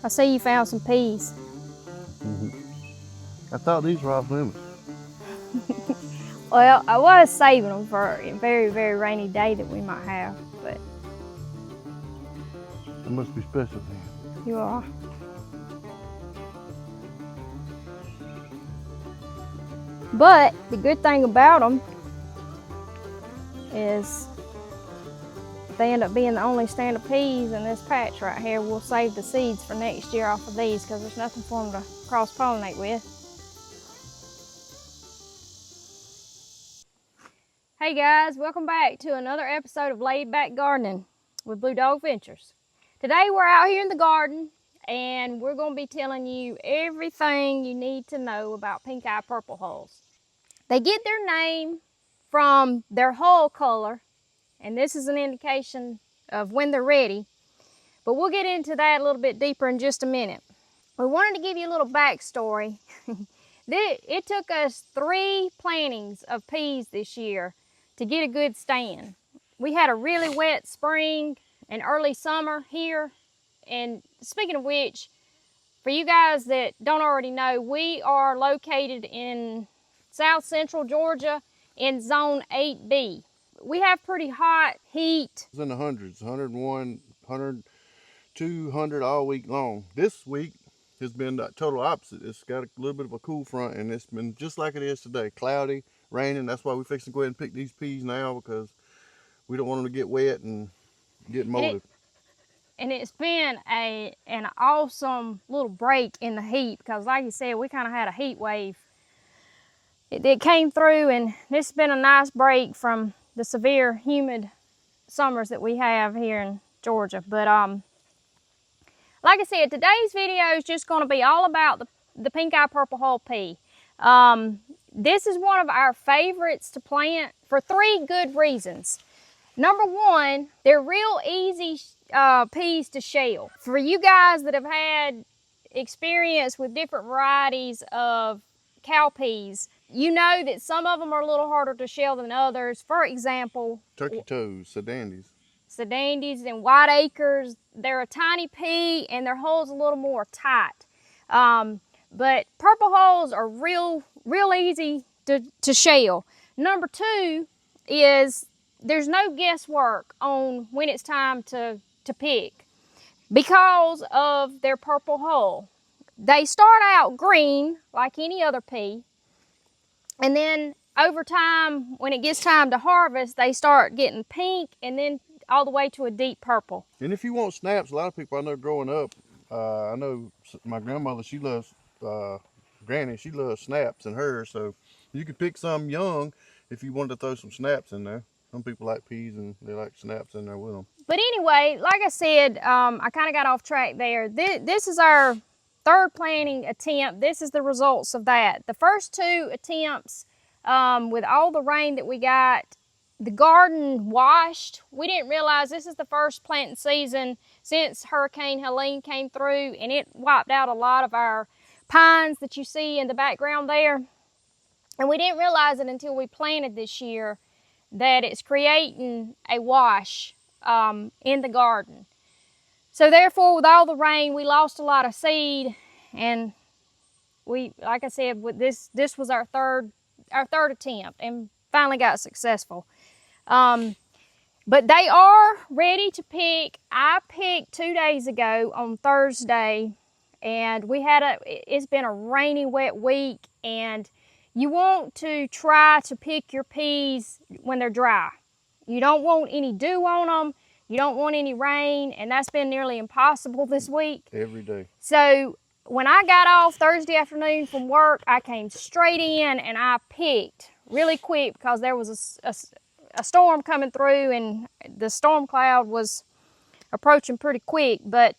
see you found some peas. I thought these were off limits. Well, I was saving them for a very, very rainy day that we might have, but It must be special then. you are. But the good thing about them is if they end up being the only stand of peas in this patch right here, we'll save the seeds for next year off of these because there's nothing for them to cross-pollinate with. Hey guys, welcome back to another episode of Laid Back Gardening with Blue Dog Ventures. Today we're out here in the garden and we're going to be telling you everything you need to know about Pinkeye Purple Hulls. They get their name from their hull color, and this is an indication of when they're ready, but we'll get into that a little bit deeper in just a minute. We wanted to give you a little backstory. It took us 3 plantings of peas this year to get a good stand. We had a really wet spring and early summer here, and speaking of which, for you guys that don't already know, we are located in South Central Georgia in Zone 8B. We have pretty hot heat. It's in the hundreds, 101, 100, 200 all week long. This week has been the total opposite. It's got a little bit of a cool front and it's been just like it is today, cloudy, raining. That's why we're fixing to go ahead and pick these peas now because we don't want them to get wet and get molded. And it's been an awesome little break in the heat because like you said, we kind of had a heat wave. It came through, and this has been a nice break from the severe humid summers that we have here in Georgia. But like I said, today's video is just going to be all about the Pinkeye Purple Hull pea. This is one of our favorites to plant for 3 good reasons. Number one, they're real easy peas to shell. For you guys that have had experience with different varieties of cow peas, you know that some of them are a little harder to shell than others. For example, Turkey toes, sedandis and white acres, they're a tiny pea and their hole's a little more tight. But purple hulls are real easy to shell. Number 2 is there's no guesswork on when it's time to pick because of their purple hull. They start out green like any other pea, and then over time, when it gets time to harvest, they start getting pink and then all the way to a deep purple. And if you want snaps, a lot of people I know growing up, I know my grandmother, she loves, Granny, she loves snaps in hers, so you can pick some young if you wanted to throw some snaps in there. Some people like peas and they like snaps in there with them. But anyway, like I said, I kind of got off track there. This is our 3rd planting attempt. This is the results of that. The first 2 attempts, with all the rain that we got, the garden washed. We didn't realize this is the first planting season since Hurricane Helene came through, and it wiped out a lot of our pines that you see in the background there. And we didn't realize it until we planted this year that it's creating a wash in the garden. So therefore, with all the rain, we lost a lot of seed, and we, like I said, with this was our third attempt, and finally got successful. But they are ready to pick. I picked 2 days ago on Thursday, and it's been a rainy, wet week, and you want to try to pick your peas when they're dry. You don't want any dew on them. You don't want any rain, and that's been nearly impossible this week. Every day. So when I got off Thursday afternoon from work, I came straight in and I picked really quick because there was a storm coming through and the storm cloud was approaching pretty quick. But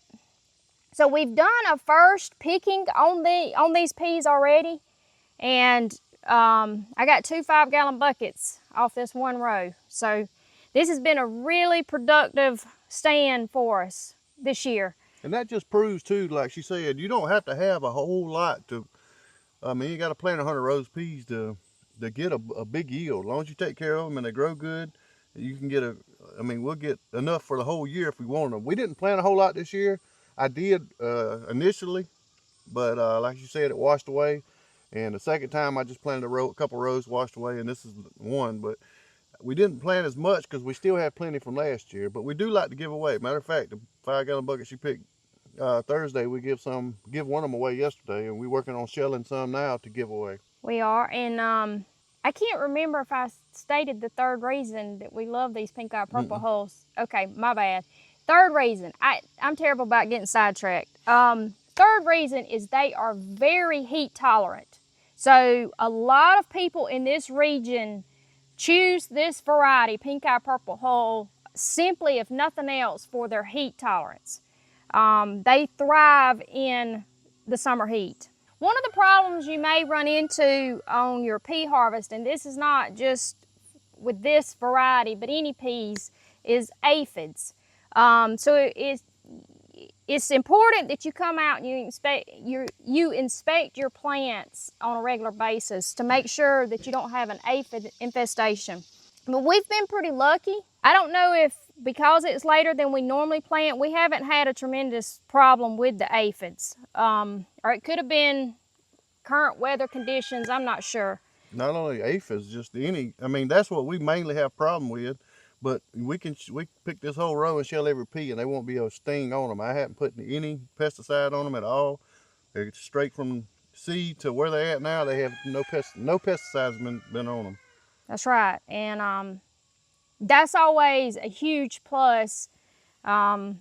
so we've done a first picking on these peas already, and I got 2 5-gallon buckets off this one row. So this has been a really productive stand for us this year. And that just proves too, like she said, you don't have to have a whole lot to, I mean, you got to plant 100 rows of peas to get a big yield. As long as you take care of them and they grow good, you can get we'll get enough for the whole year if we want them. We didn't plant a whole lot this year. I did initially, but like you said, it washed away. And the second time I just planted a couple rows washed away, and this is one. But we didn't plant as much because we still have plenty from last year. But we do like to give away. Matter of fact, the 5-gallon bucket she picked Thursday, we give one of them away yesterday, and we're working on shelling some now to give away. We are, and I can't remember if I stated the third reason that we love these Pinkeye Purple Hulls. Okay, my bad. Third reason, I'm terrible about getting sidetracked. Third reason is they are very heat tolerant. So a lot of people in this region choose this variety, Pinkeye Purple Hull, simply, if nothing else, for their heat tolerance. They thrive in the summer heat. One of the problems you may run into on your pea harvest, and this is not just with this variety, but any peas, is aphids. So it's important that you come out and you inspect your plants on a regular basis to make sure that you don't have an aphid infestation. But we've been pretty lucky. I don't know if because it's later than we normally plant, we haven't had a tremendous problem with the aphids. Or it could have been current weather conditions, I'm not sure. Not only aphids, just any, I mean, that's what we mainly have problem with. But we pick this whole row and shell every pea, and they won't be a sting on them. I haven't put any pesticide on them at all. They're straight from seed to where they're at now. They have no pesticides been on them. That's right, and that's always a huge plus and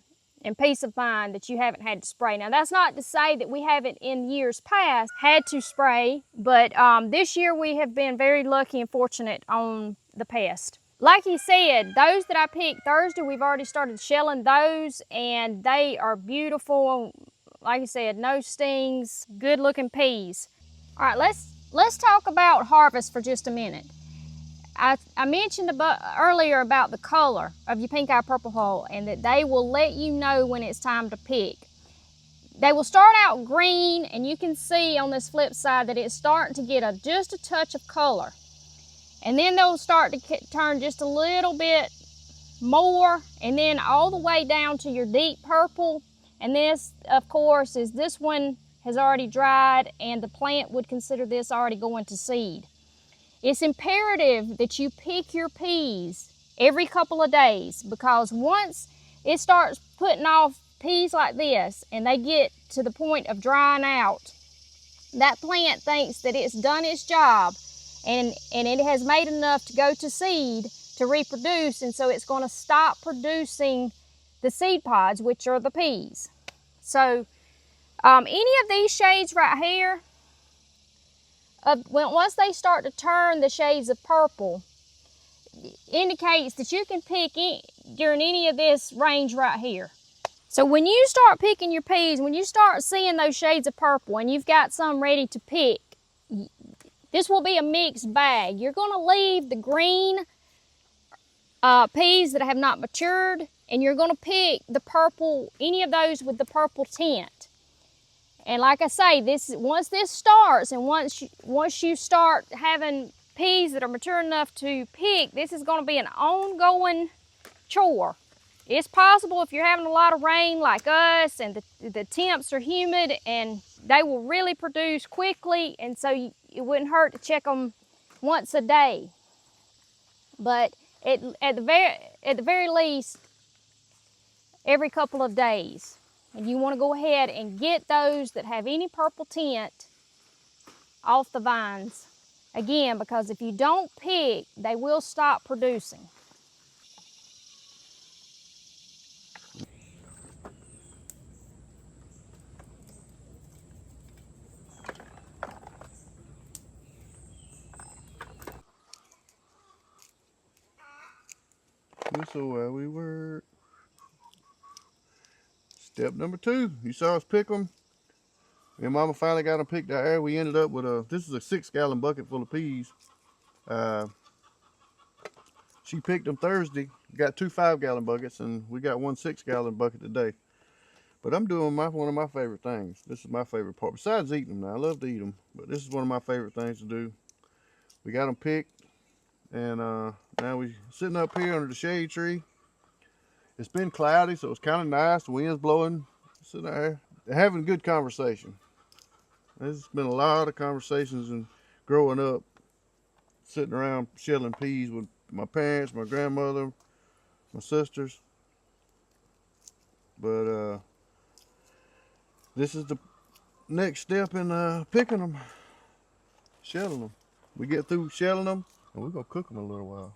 peace of mind that you haven't had to spray. Now, that's not to say that we haven't in years past had to spray, but this year we have been very lucky and fortunate on the pest. Like he said, those that I picked Thursday, we've already started shelling those, and they are beautiful. Like I said, no stings, good looking peas. All right, let's talk about harvest for just a minute. I mentioned earlier about the color of your Pinkeye Purple Hull, and that they will let you know when it's time to pick. They will start out green, and you can see on this flip side that it's starting to get just a touch of color. And then they'll start to turn just a little bit more, and then all the way down to your deep purple. And this, of course, is this one has already dried, and the plant would consider this already going to seed. It's imperative that you pick your peas every couple of days, because once it starts putting off peas like this and they get to the point of drying out, that plant thinks that it's done its job and it has made enough to go to seed to reproduce, and so it's going to stop producing the seed pods, which are the peas. So any of these shades right here, once they start to turn the shades of purple, indicates that you can pick during any of this range right here. So when you start picking your peas, when you start seeing those shades of purple and you've got some ready to pick, this will be a mixed bag. You're going to leave the green peas that have not matured, and you're going to pick the purple, any of those with the purple tint. And like I say, once this starts, and once you start having peas that are mature enough to pick, this is going to be an ongoing chore. It's possible if you're having a lot of rain like us, and the temps are humid, and they will really produce quickly, and so it wouldn't hurt to check them once a day. But at the very least, every couple of days. And you want to go ahead and get those that have any purple tint off the vines. Again, because if you don't pick, they will stop producing. So where we were. Step number 2, you saw us pick them. And Mama finally got them picked out there. We ended up with this is a 6-gallon bucket full of peas. She picked them Thursday, got 2 5-gallon buckets, and we got 1 6-gallon bucket today. But I'm doing one of my favorite things. This is my favorite part, besides eating them now. I love to eat them, but this is one of my favorite things to do. We got them picked, and now we're sitting up here under the shade tree. It's been cloudy, so it's kind of nice. The wind's blowing sitting there having good conversation. There's been a lot of conversations and growing up, sitting around shelling peas with my parents, my grandmother, my sisters. But this is the next step in picking them, shelling them. We get through shelling them, and we're gonna cook them a little while.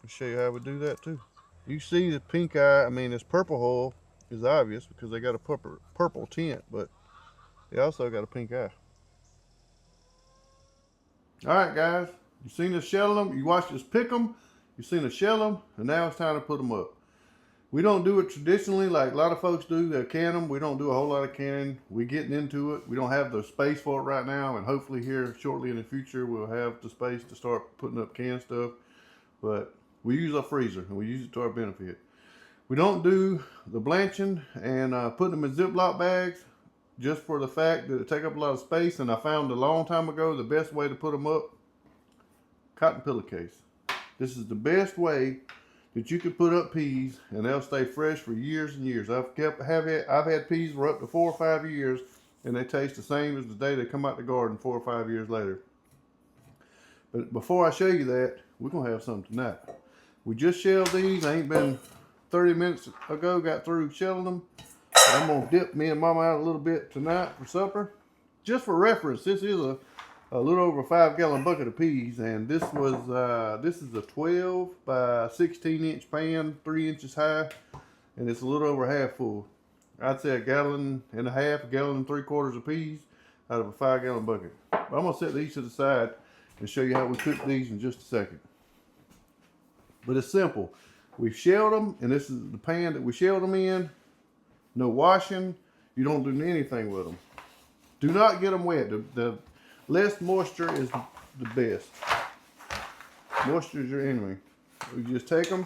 I'll show you how we do that too. You see the pink eye, I mean this purple hull is obvious because they got a purple tint, but they also got a pink eye. All right, guys, you've seen us shell them, you watched us pick them, you've seen us shell them, and now it's time to put them up. We don't do it traditionally like a lot of folks do. They can them. We don't do a whole lot of canning. We're getting into it. We don't have the space for it right now, and hopefully here shortly in the future we'll have the space to start putting up canned stuff. But we use our freezer, and we use it to our benefit. We don't do the blanching and putting them in Ziploc bags just for the fact that it take up a lot of space, and I found a long time ago the best way to put them up, cotton pillowcase. This is the best way that you could put up peas and they'll stay fresh for years and years. I've had peas for up to 4 or 5 years and they taste the same as the day they come out the garden 4 or 5 years later. But before I show you that, we're gonna have some tonight. We just shelled these. I ain't been 30 minutes ago, got through shelling them. I'm gonna dip me and Mama out a little bit tonight for supper. Just for reference, this is a little over a 5-gallon bucket of peas, and this is a 12 by 16-inch pan, 3 inches high, and it's a little over half full. I'd say 1.5 gallons, 1.5 gallons of peas out of a 5-gallon bucket. But I'm gonna set these to the side and show you how we cook these in just a second. But it's simple. We've shelled them, and this is the pan that we shelled them in. No washing. You don't do anything with them. Do not get them wet. The less moisture is the best. Moisture is your enemy. We just take them.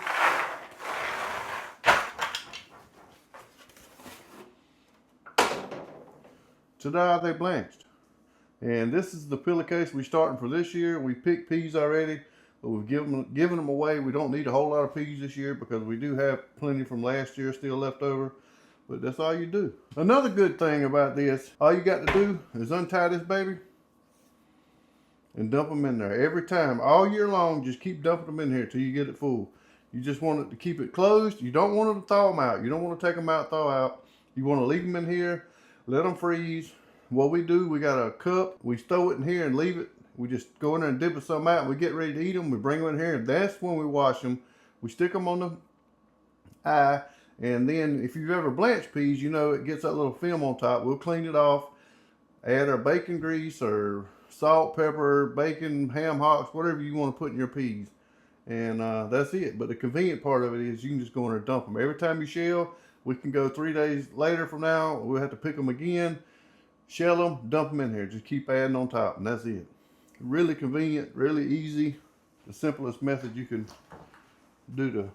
Ta-da, they blanched. And this is the pillowcase we're starting for this year. We picked peas already, but we've given them away. We don't need a whole lot of peas this year because we do have plenty from last year still left over. But that's all you do. Another good thing about this, all you got to do is untie this baby and dump them in there every time, all year long. Just keep dumping them in here till you get it full. You just want it to keep it closed. You don't want it to thaw them out. You don't want to take them out, thaw out. You want to leave them in here, let them freeze. What we do, we got a cup, we stow it in here and leave it. We just go in there and dip some out, and we get ready to eat them. We bring them in here, and that's when we wash them. We stick them on the eye, and then if you've ever blanched peas, you know it gets that little film on top. We'll clean it off, add our bacon grease or salt, pepper, bacon, ham hocks, whatever you want to put in your peas. And that's it. But the convenient part of it is you can just go in there and dump them. Every time you shell, we can go 3 days later from now, we'll have to pick them again, shell them, dump them in here. Just keep adding on top, and that's it. Really convenient, really easy. The simplest method you can do to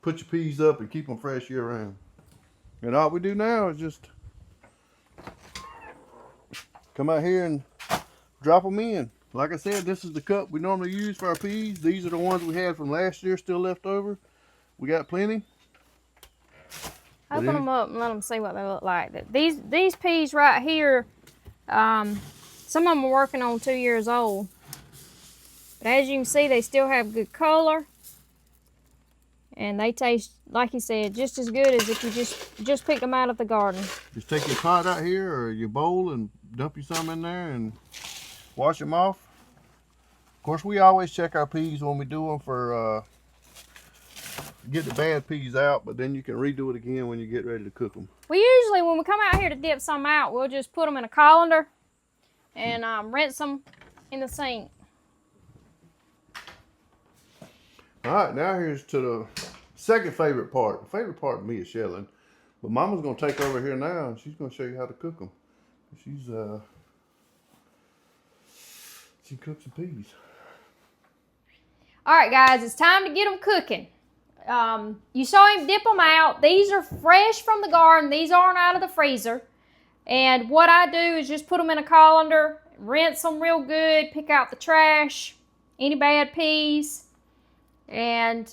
put your peas up and keep them fresh year round. And all we do now is just come out here and drop them in. Like I said, this is the cup we normally use for our peas. These are the ones we had from last year still left over. We got plenty. Open them up and let them see what they look like. These peas right here, some of them are working on 2 years old. But as you can see, they still have good color. And they taste, like you said, just as good as if you just picked them out of the garden. Just take your pot out here or your bowl and dump you some in there and wash them off. Of course, we always check our peas when we do them for get the bad peas out, but then you can redo it again when you get ready to cook them. We usually, when we come out here to dip some out, we'll just put them in a colander and rinse them in the sink. All right, now here's to the second favorite part. The favorite part of me is shelling, but Mama's gonna take over here now and she's gonna show you how to cook them. She cooks some peas. All right, guys, it's time to get them cooking. You saw him dip them out. These are fresh from the garden. These aren't out of the freezer. And what I do is just put them in a colander, rinse them real good, pick out the trash, any bad peas. And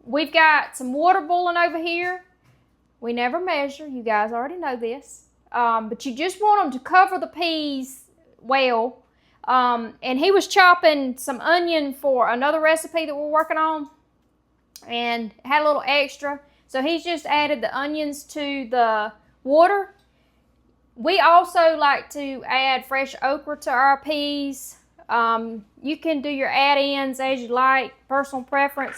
we've got some water boiling over here. We never measure. You guys already know this. But you just want them to cover the peas well. And he was chopping some onion for another recipe that we're working on and had a little extra. So he's just added the onions to the water. We also like to add fresh okra to our peas. You can do your add-ins as you like, personal preference.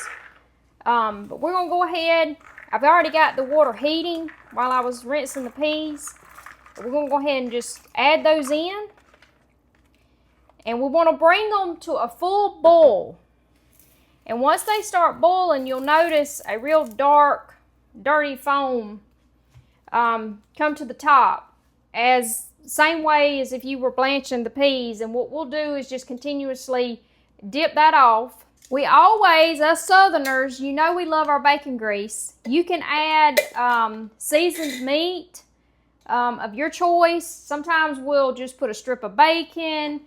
But we're going to go ahead. I've already got the water heating while I was rinsing the peas. We're going to go ahead and just add those in. And we want to bring them to a full boil. And once they start boiling, you'll notice a real dark, dirty foam come to the top. Same way as if you were blanching the peas. And what we'll do is just continuously dip that off. We always, us Southerners, you know we love our bacon grease. You can add seasoned meat of your choice. Sometimes we'll just put a strip of bacon.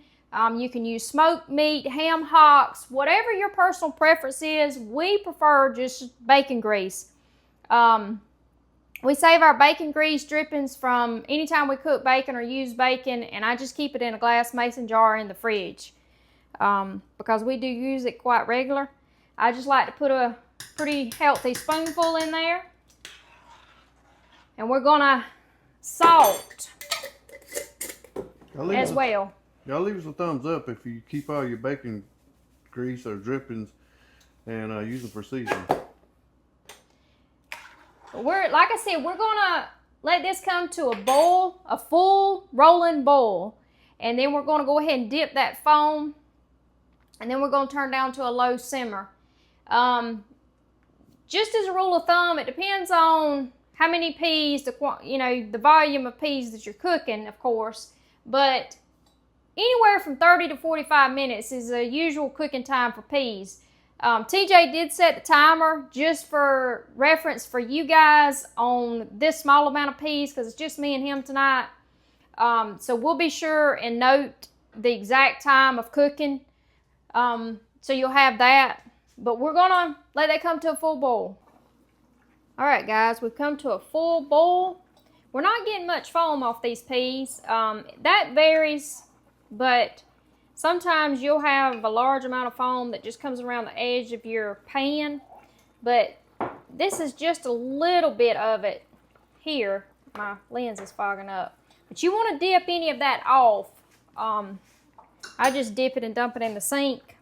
You can use smoked meat, ham hocks, whatever your personal preference is. We prefer just bacon grease. We save our bacon grease drippings from anytime we cook bacon or use bacon, and I just keep it in a glass mason jar in the fridge because we do use it quite regular. I just like to put a pretty healthy spoonful in there. And we're gonna salt as well. Y'all leave us a thumbs up if you keep all your bacon grease or drippings and use them for seasoning. Like I said, we're gonna let this come to a boil, a full rolling boil, and then we're gonna go ahead and dip that foam, and then we're gonna turn down to a low simmer. Just as a rule of thumb, it depends on how many peas, the volume of peas that you're cooking, of course, but anywhere from 30 to 45 minutes is a usual cooking time for peas. TJ did set the timer just for reference for you guys on this small amount of peas because it's just me and him tonight. So we'll be sure and note the exact time of cooking. So you'll have that. But we're going to let that come to a full boil. All right, guys, we've come to a full boil. We're not getting much foam off these peas. That varies, but sometimes you'll have a large amount of foam that just comes around the edge of your pan, but this is just a little bit of it here. My lens is fogging up. But you want to dip any of that off. I just dip it and dump it in the sink.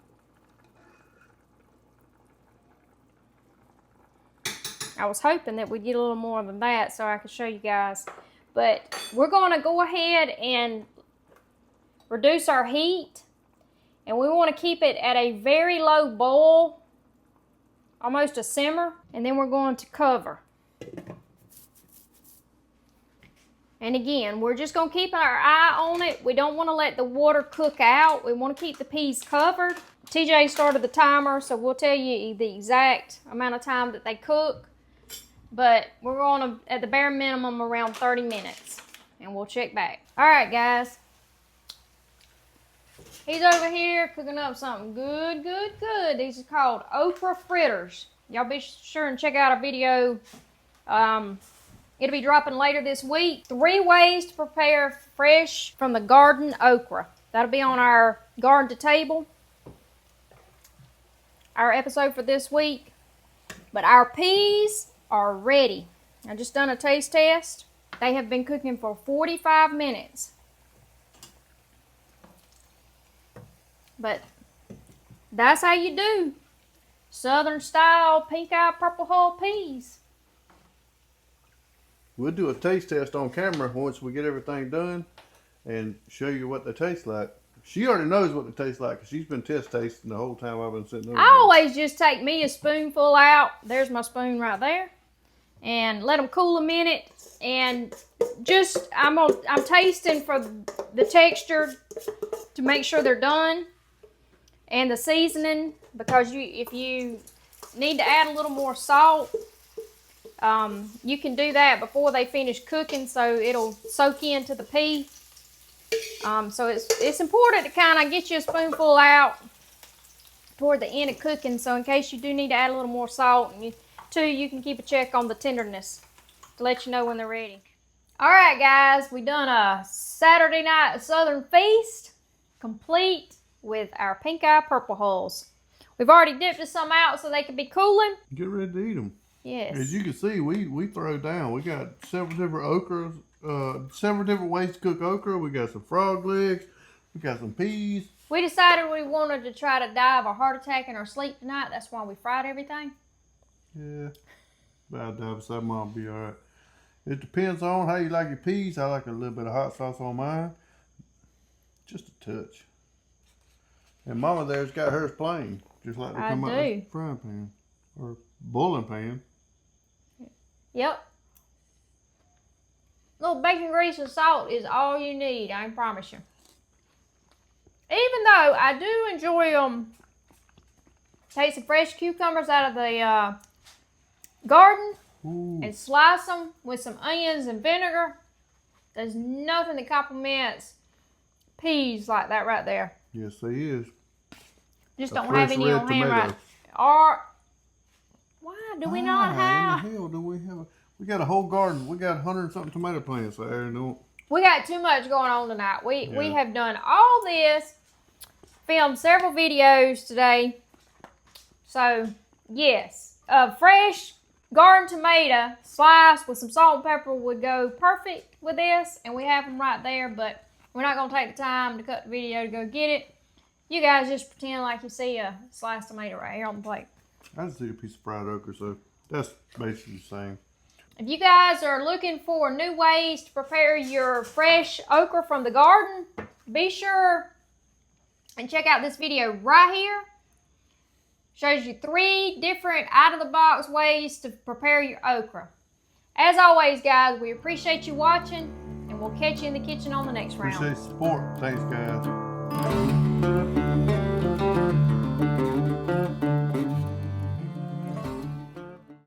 I was hoping that we'd get a little more than that so I could show you guys. But we're going to go ahead and reduce our heat. And we want to keep it at a very low boil, almost a simmer, and then we're going to cover. And again, we're just going to keep our eye on it. We don't want to let the water cook out. We want to keep the peas covered. TJ started the timer, so we'll tell you the exact amount of time that they cook. But we're going to, at the bare minimum, around 30 minutes. And we'll check back. All right, guys. He's over here cooking up something good. These are called okra fritters. Y'all be sure and check out our video. It'll be dropping later this week. 3 ways to prepare fresh from the garden okra. That'll be on our garden to table, our episode for this week. But our peas are ready. I just done a taste test. They have been cooking for 45 minutes. But that's how you do Southern style Pinkeye Purple Hull peas. We'll do a taste test on camera once we get everything done and show you what they taste like. She already knows what they taste like because she's been tasting the whole time I've been sitting over I always just take me a spoonful out. There's my spoon right there. And let them cool a minute. And just, I'm tasting for the texture to make sure they're done. And the seasoning, because if you need to add a little more salt, you can do that before they finish cooking so it'll soak into the pea. So it's important to kind of get you a spoonful out toward the end of cooking, so in case you do need to add a little more salt, and you can keep a check on the tenderness. to let you know when they're ready. All right, guys, we done a Saturday night Southern feast, complete with our Pinkeye Purple Hulls. We've already dipped some out so they can be cooling. Get ready to eat them. Yes. As you can see, we throw down. We got several different okras, several different ways to cook okra. We got some frog legs. We got some peas. We decided we wanted to try to die of a heart attack in our sleep tonight. That's why we fried everything. Yeah, about that, so Mom be all right. It depends on how you like your peas. I like a little bit of hot sauce on mine, just a touch. And Mama there's got hers plain, just like they come out of the frying pan or boiling pan. Yep. Little bacon grease and salt is all you need, I promise you. Even though I do enjoy take some fresh cucumbers out of the garden. Ooh. And slice them with some onions and vinegar. There's nothing that complements peas like that right there. Yes, there is. Just don't have any on hand right. Why do we not have? In the hell do we have? We got a whole garden. We got 100-something tomato plants there. No. We got too much going on tonight. We have done all this, filmed several videos today. So yes, fresh garden tomato sliced with some salt and pepper would go perfect with this, and we have them right there, but we're not going to take the time to cut the video to go get it. You guys just pretend like you see a sliced tomato right here on the plate. I just see a piece of fried okra, so that's basically the same. If you guys are looking for new ways to prepare your fresh okra from the garden, be sure and check out this video right here. Shows you 3 different out-of-the-box ways to prepare your okra. As always, guys, we appreciate you watching, and we'll catch you in the kitchen on the next round. Appreciate the support. Thanks, guys.